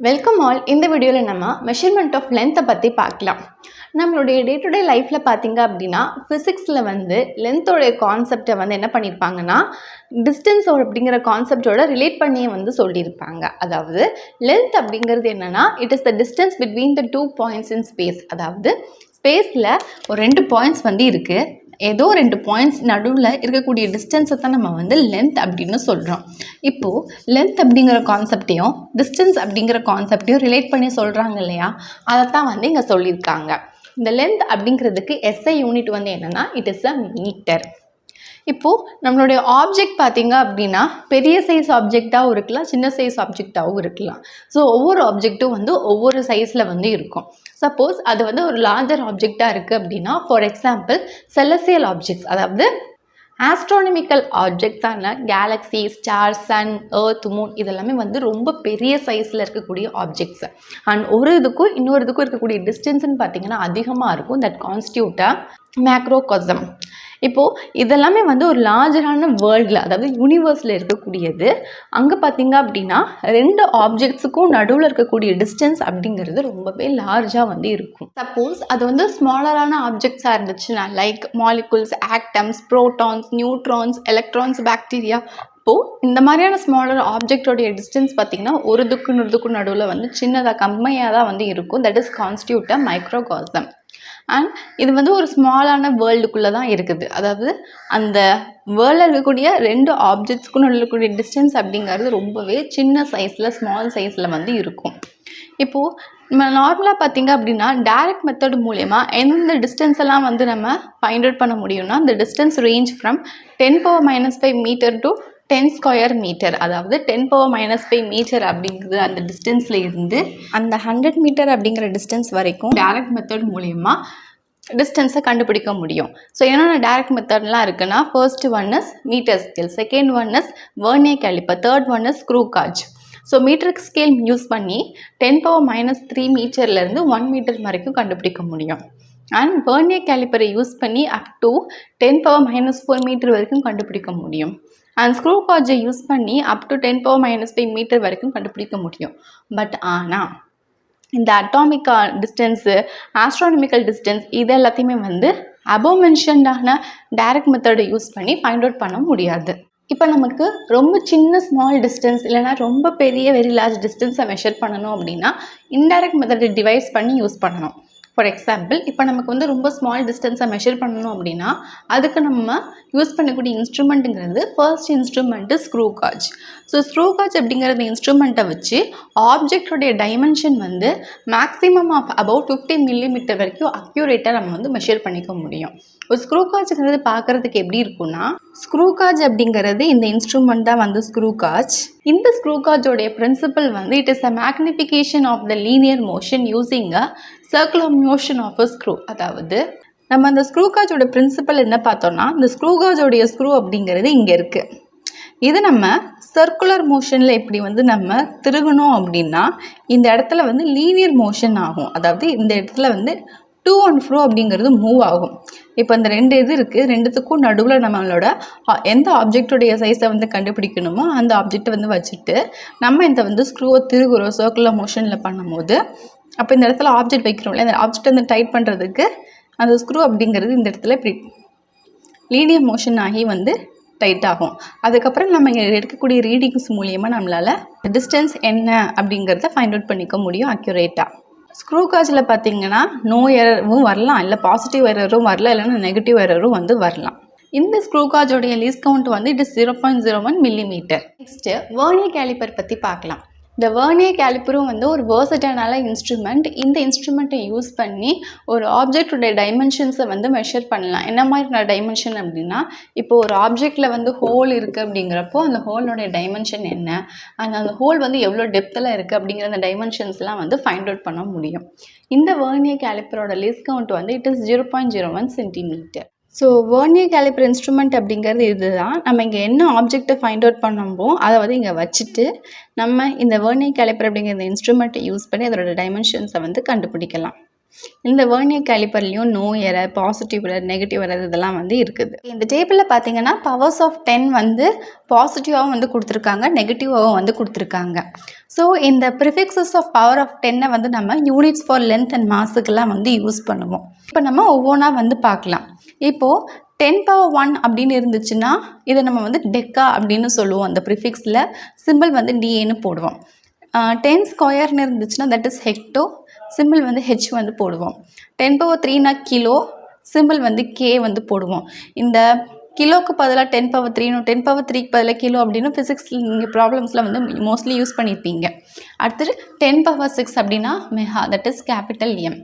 Welcome all. இந்த வீடியோவில் நம்ம மெஷர்மெண்ட் ஆஃப் லென்த்தை பற்றி பார்க்கலாம். நம்மளுடைய டே டு டே லைஃப்பில் பார்த்தீங்க அப்படின்னா ஃபிசிக்ஸில் லென்த்தோடைய கான்செப்டை என்ன பண்ணியிருப்பாங்கன்னா டிஸ்டன்ஸ் அப்படிங்கிற கான்செப்டோட ரிலேட் பண்ணியே சொல்லியிருப்பாங்க. அதாவது லென்த் அப்படிங்கிறது என்னென்னா it is the distance between the 2 points in space. அதாவது ஸ்பேஸில் ஒரு 2 பாயிண்ட்ஸ் இருக்குது. ஏதோ 2 பாயிண்ட்ஸ் நடுவில் இருக்கக்கூடிய டிஸ்டன்ஸை தான் நம்ம லென்த் அப்படின்னு சொல்கிறோம். இப்போது லென்த் அப்படிங்கிற கான்செப்டையும் டிஸ்டன்ஸ் அப்படிங்கிற கான்செப்டையும் ரிலேட் பண்ணி சொல்கிறாங்க இல்லையா, அதை தான் இங்கே சொல்லியிருக்காங்க. இந்த லென்த் அப்படிங்கிறதுக்கு எஸ்ஐ யூனிட் என்னென்னா இட் இஸ் அ மீட்டர். இப்போது நம்மளுடைய ஆப்ஜெக்ட் பார்த்திங்க அப்படின்னா பெரிய சைஸ் ஆப்ஜெக்டாகவும் இருக்கலாம், சின்ன சைஸ் ஆப்ஜெக்டாகவும் இருக்கலாம். ஸோ ஒவ்வொரு ஆப்ஜெக்ட்டும் ஒவ்வொரு சைஸில் இருக்கும். சப்போஸ் அது ஒரு லார்ஜர் ஆப்ஜெக்டாக இருக்குது அப்படின்னா, ஃபார் எக்ஸாம்பிள் செலஸ்டியல் ஆப்ஜெக்ட்ஸ், அதாவது ஆஸ்ட்ரானமிக்கல் ஆப்ஜெக்ட்ஸான galaxy, star, sun, earth, moon இதெல்லாமே ரொம்ப பெரிய சைஸில் இருக்கக்கூடிய ஆப்ஜெக்ட்ஸ். அண்ட் ஒரு இதுக்கும் இன்னொரு இதுக்கும் இருக்கக்கூடிய டிஸ்டன்ஸ்ன்னு பார்த்திங்கன்னா அதிகமாக இருக்கும். தட் கான்ஸ்டியூட் அ மேக்ரோகாஸ்ம். இப்போது இதெல்லாமே ஒரு லார்ஜரான வேர்ல்டில், அதாவது யூனிவர்ஸில் இருக்கக்கூடியது. அங்கே பார்த்திங்க அப்படின்னா 2 ஆப்ஜெக்ட்ஸுக்கும் நடுவில் இருக்கக்கூடிய டிஸ்டன்ஸ் அப்படிங்கிறது ரொம்பவே லார்ஜாக இருக்கும். சப்போஸ் அது ஸ்மாலரான ஆப்ஜெக்ட்ஸாக இருந்துச்சுன்னா, like molecules, atoms, protons, neutrons, electrons, bacteria. இப்போது இந்த மாதிரியான ஸ்மாலர் ஆப்ஜெக்டோடைய டிஸ்டன்ஸ் பார்த்திங்கன்னா ஒரு இதுக்கும் நடுவில் சின்னதாக கம்மியாக தான் இருக்கும். That is constitute a microcosm. And இது ஒரு ஸ்மாலான வேர்ல்டுக்குள்ளே தான் இருக்குது. அதாவது அந்த வேர்ல்டில் இருக்கக்கூடிய 2 ஆப்ஜெக்ட்ஸ்க்கும் இருக்கக்கூடிய டிஸ்டன்ஸ் அப்படிங்கிறது ரொம்பவே சின்ன சைஸில், ஸ்மால் சைஸில் இருக்கும். இப்போது நம்ம நார்மலாக பார்த்திங்க அப்படின்னா டைரக்ட் மெத்தட் மூலயமா எந்தெந்த டிஸ்டன்ஸ் எல்லாம் நம்ம ஃபைண்ட் அவுட் பண்ண முடியும்னா, இந்த distance range from 10⁻⁵ meter to 10 square meter. அதாவது 10⁻⁵ மீட்டர் அப்படிங்கிறது அந்த டிஸ்டன்ஸில் இருந்து அந்த 100 மீட்டர் அப்படிங்கிற டிஸ்டன்ஸ் வரைக்கும் டைரக்ட் மெத்தட் மூலயமா டிஸ்டன்ஸை கண்டுபிடிக்க முடியும். ஸோ என்னென்ன டைரக்ட் மெத்தட்லாம் இருக்குன்னா, first one is meter scale, second one is vernier caliper, third one is screw gauge. So meter scale use பண்ணி 10⁻³ மீட்டர்லேருந்து 1 மீட்டர் வரைக்கும் கண்டுபிடிக்க முடியும். அண்ட் வெர்னியர் கேலிப்பரை யூஸ் பண்ணி அப் டு 10⁻⁴ மீட்டர் வரைக்கும் கண்டுபிடிக்க முடியும். அண்ட் ஸ்க்ரூ காஜை யூஸ் பண்ணி அப் டு 10⁻⁵ மீட்டர் வரைக்கும் கண்டுபிடிக்க முடியும். பட் ஆனால் இந்த அட்டாமிக் டிஸ்டன்ஸு, ஆஸ்ட்ரானமிக்கல் டிஸ்டன்ஸ் இது எல்லாத்தையுமே அபோவ் மென்ஷன்டான டைரக்ட் மெத்தடை யூஸ் பண்ணி ஃபைண்ட் அவுட் பண்ண முடியாது. இப்போ நமக்கு ரொம்ப சின்ன ஸ்மால் டிஸ்டன்ஸ் இல்லைனா ரொம்ப பெரிய வெரி லார்ஜ் டிஸ்டன்ஸை மெஷர் பண்ணணும் அப்படின்னா இன்டைரக்ட் மெத்தடை டிவைஸ் பண்ணி யூஸ் பண்ணணும். ஃபார் எக்ஸாம்பிள், இப்போ நமக்கு ரொம்ப ஸ்மால் டிஸ்டன்ஸை மெஷர் பண்ணணும் அப்படின்னா அதுக்கு நம்ம யூஸ் பண்ணக்கூடிய இன்ஸ்ட்ருமெண்ட்டுங்கிறது first instrument screw gauge. So screw gauge அப்படிங்கிற இன்ஸ்ட்ருமெண்ட்டை வச்சு ஆப்ஜெக்டோடைய dimension maximum of about 50 millimetre வரைக்கும் அக்யூரேட்டாக நம்ம மெஷர் பண்ணிக்க முடியும். ஒரு ஸ்க்ரூ காஜ்ங்கிறது பார்க்குறதுக்கு எப்படி இருக்குன்னா, ஸ்க்ரூ காஜ் அப்படிங்கிறது இந்த இன்ஸ்ட்ருமெண்ட் தான் ஸ்க்ரூ காஜ். இந்த ஸ்க்ரூ காஜோடைய principle it is a magnification of the linear motion using a circular motion of a screw. அதாவது நம்ம அந்த ஸ்க்ரூ காஜோட பிரின்சிபல் என்ன பார்த்தோம்னா, இந்த ஸ்க்ரூ காஜோடைய ஸ்க்ரூ அப்படிங்கிறது இங்கே இருக்குது. இது நம்ம சர்க்குலர் மோஷனில் இப்படி நம்ம திருகணும் அப்படின்னா இந்த இடத்துல லீனியர் மோஷன் ஆகும். அதாவது இந்த இடத்துல டூ அண்ட் ஃப்ரோ அப்படிங்கிறது மூவ் ஆகும். இப்போ இந்த 2 இது இருக்குது, 2த்துக்கும் நடுவில் நம்மளோட எந்த ஆப்ஜெக்டோடைய சைஸை கண்டுபிடிக்கணுமோ அந்த ஆப்ஜெக்டை வச்சுட்டு நம்ம இந்த ஸ்க்ரூவை திருகுறோம் சர்க்குலர் மோஷனில் பண்ணும்போது. அப்போ இந்த இடத்துல ஆப்ஜெக்ட் வைக்கிறோம்ல, அந்த ஆப்ஜெக்டை டைட் பண்ணுறதுக்கு அந்த ஸ்க்ரூ அப்படிங்கிறது இந்த இடத்துல இப்படி லீனியர் மோஷன் ஆகி டைட் ஆகும். அதுக்கப்புறம் நம்ம இங்கே எடுக்கக்கூடிய ரீடிங்ஸ் மூலியமாக நம்மளால் டிஸ்டன்ஸ் என்ன அப்படிங்கிறத ஃபைண்ட் அவுட் பண்ணிக்க முடியும் அக்யூரேட்டாக. ஸ்க்ரூ காஜில் பார்த்திங்கன்னா நோ எரரும் வரலாம், இல்லை பாசிட்டிவ் எரரும் வரலாம், இல்லைன்னா நெகட்டிவ் எரரும் வரலாம். இந்த ஸ்க்ரூ காஜோடைய least count it is 0.01 millimetre. Next vernier caliper பற்றி பார்க்கலாம். இந்த வெர்னியர் கேலிப்பரும் ஒரு வேர்சடைலான இன்ஸ்ட்ருமெண்ட். இந்த இன்ஸ்ட்ருமெண்ட்டை யூஸ் பண்ணி ஒரு ஆப்ஜெக்டோடைய டைமென்ஷன்ஸை மெஷர் பண்ணலாம். என்ன மாதிரி டைமென்ஷன் அப்படின்னா, இப்போ ஒரு ஆப்ஜெக்டில் ஹோல் இருக்குது அப்படிங்கிறப்போ அந்த ஹோலோடைய டைமென்ஷன் என்ன, அந்த ஹோல் எவ்வளோ டெப்த்தில் இருக்குது அப்படிங்கிற அந்த டைமென்ஷன்ஸ்லாம் ஃபைண்ட் அவுட் பண்ண முடியும். இந்த வெர்னியர் கேலிப்பரோட least count it is 0.01 centimetre. So vernier caliper instrument அப்படிங்கிறது இதுதான். நம்ம இங்கே என்ன ஆப்ஜெக்டை ஃபைண்ட் அவுட் பண்ணோமோ அதை இங்கே வச்சுட்டு நம்ம இந்த வெர்னியர் கேலிப்பர் அப்படிங்கிற இந்த இன்ஸ்ட்ருமெண்ட்டை யூஸ் பண்ணி அதோட டைமென்ஷன்ஸை கண்டுபிடிக்கலாம். இந்த வெர்னியர் கேலிப்பர்லேயும் no error, positive error, negative error இதெல்லாம் வந்து இருக்குது. இந்த டேபிளில் பார்த்தீங்கன்னா பவர்ஸ் ஆஃப் 10 வந்து பாசிட்டிவாகவும் வந்து கொடுத்துருக்காங்க, நெகட்டிவாகவும் வந்து கொடுத்துருக்காங்க. ஸோ இந்த ப்ரிஃபிக்ஸஸ் ஆஃப் பவர் ஆஃப் 10 வந்து நம்ம யூனிட்ஸ் ஃபார் லென்த் அண்ட் மாஸுக்கெல்லாம் வந்து யூஸ் பண்ணுவோம். இப்போ நம்ம ஒவ்வொன்றா வந்து பார்க்கலாம். இப்போது 10⁻1 அப்படின்னு இருந்துச்சுன்னா இதை நம்ம வந்து டெக்கா அப்படின்னு சொல்லுவோம். அந்த ப்ரிஃபிக்ஸில் சிம்பிள் வந்து டிஏன்னு போடுவோம். 10 ஸ்கொயர்னு இருந்துச்சுன்னா தட் இஸ் ஹெக்டோ, சிம்பிள் வந்து ஹெச் வந்து போடுவோம். 10⁻3னா கிலோ, சிம்பிள் வந்து கே வந்து போடுவோம். இந்த கிலோக்கு பதிலாக 10⁻3னும் 10⁻3க்கு பதிலாக கிலோ அப்படின்னு ஃபிசிக்ஸில் நீங்கள் ப்ராப்ளம்ஸில் வந்து மோஸ்ட்லி யூஸ் பண்ணியிருப்பீங்க. அடுத்தது 10⁻6 அப்படின்னா mega, that is capital M.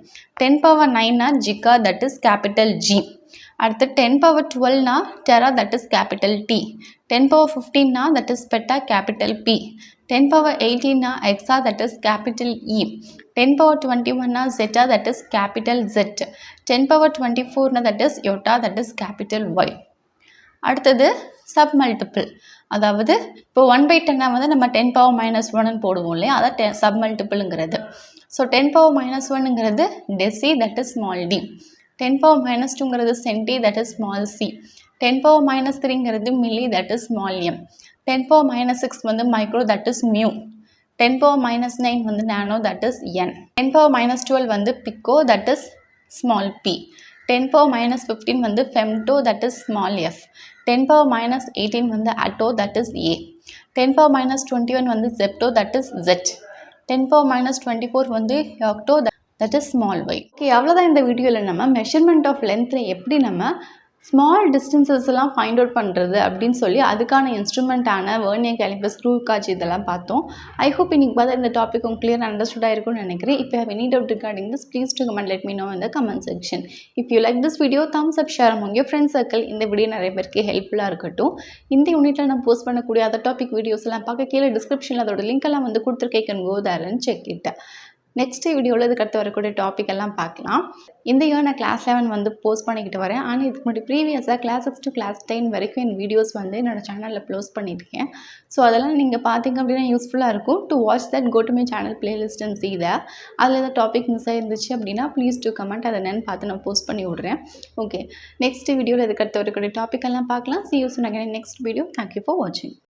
10⁻9னா giga, that is capital G. அடுத்து 10⁻12னா tera, that is capital T. 10⁻15னா that is peta, capital P. 10⁻18னா exa, that is capital E. 10⁻21னா zetta, that is capital Z. 10⁻24னா that is yotta, that is capital Y. அடுத்தது sub multiple, அதாவது இப்போ 1/10 வந்து நம்ம 10⁻−1 போடுவோம் இல்லையா, அதான் சப் மல்டிபிள்ங்கிறது. ஸோ 10⁻−1ங்கிறது deci, that is small D. 10⁻−2ங்கிறது centi, that is small C. 10⁻−3ங்கிறது milli, that is small M. 10⁻−6 வந்து மைக்ரோ, தட் இஸ் மியூ. 10⁻−9 வந்து நானோ, தட் இஸ் என். 10⁻−12 வந்து pico, that is small p. 10⁻−15 வந்து femto, that is small f. 10⁻−18 வந்து Atto, that is a. 10⁻−21 வந்து Zepto, that is Z. 10⁻−24 வந்து yocto, that is small Y. Okay, அவ்வளோதான் இந்த வீடியோவில் நம்ம மெஷர்மெண்ட் ஆஃப் லென்த்தில் எப்படி நம்ம ஸ்மால் டிஸ்டன்சஸ் எல்லாம் ஃபைண்ட் அவுட் பண்ணுறது அப்படின்னு சொல்லி அதுக்கான இன்ஸ்ட்ருமெண்ட்டான வெர்னியர் கேலிப்பர், ஸ்க்ரூ காஜ் இதெல்லாம் பார்த்தோம். ஐ ஹோப் இன்னைக்கு பார்த்தா இந்த டாபிக் உங்களுக்கு கிளியர் அண்டர்ஸ்டுடாக இருக்கும்னு நினைக்கிறேன். இப்போ have any doubt regarding this, please do comment, let me know in the comment section. If you like this video, thumbs up, share among your friends circle. இந்த video நிறைய பேருக்கு ஹெல்ப்ஃபுல்லாக இருக்கட்டும். இந்த யூனிட்டில் நான் போஸ்ட் பண்ணக்கூடிய அதர் டாபிக் வீடியோஸ் எல்லாம் பார்க்க கீழே டிஸ்கிரிப்ஷனில் அதோட லிங்க் எல்லாம் வந்து கொடுத்துருக்கேன். Can go there and check it. Next வீடியோவில் இதுக்கு அடுத்து வரக்கூடிய டாபிக் எல்லாம் பார்க்கலாம். இந்த இயர் நான் கிளாஸ் 11 வந்து போஸ்ட் பண்ணிக்கிட்டு வரேன். ஆனால் இதுக்கு முன்னாடி ப்ரீவியஸாக கிளாஸ் 6 to கிளாஸ் 10 வரைக்கும் என் வீடியோஸ் வந்து என்னோட சேனலில் க்ளோஸ் பண்ணியிருக்கேன். ஸோ அதெல்லாம் நீங்கள் பார்த்தீங்க அப்படின்னா யூஸ்ஃபுல்லாக இருக்கும். To watch that, go to my channel playlist and see there. அதில் ஏதாவது டாபிக் மிஸ் ஆயிருந்துச்சு அப்படின்னா ப்ளீஸ் டு கமெண்ட், அதை என்னன்னு பார்த்து நான் போஸ்ட் பண்ணி விட்றேன். ஓகே, நெக்ஸ்ட் வீடியோவில் இதுக்கு அடுத்து வரக்கூடிய டாபிக் எல்லாம் பார்க்கலாம். see you soon again in next video. Thank you for watching.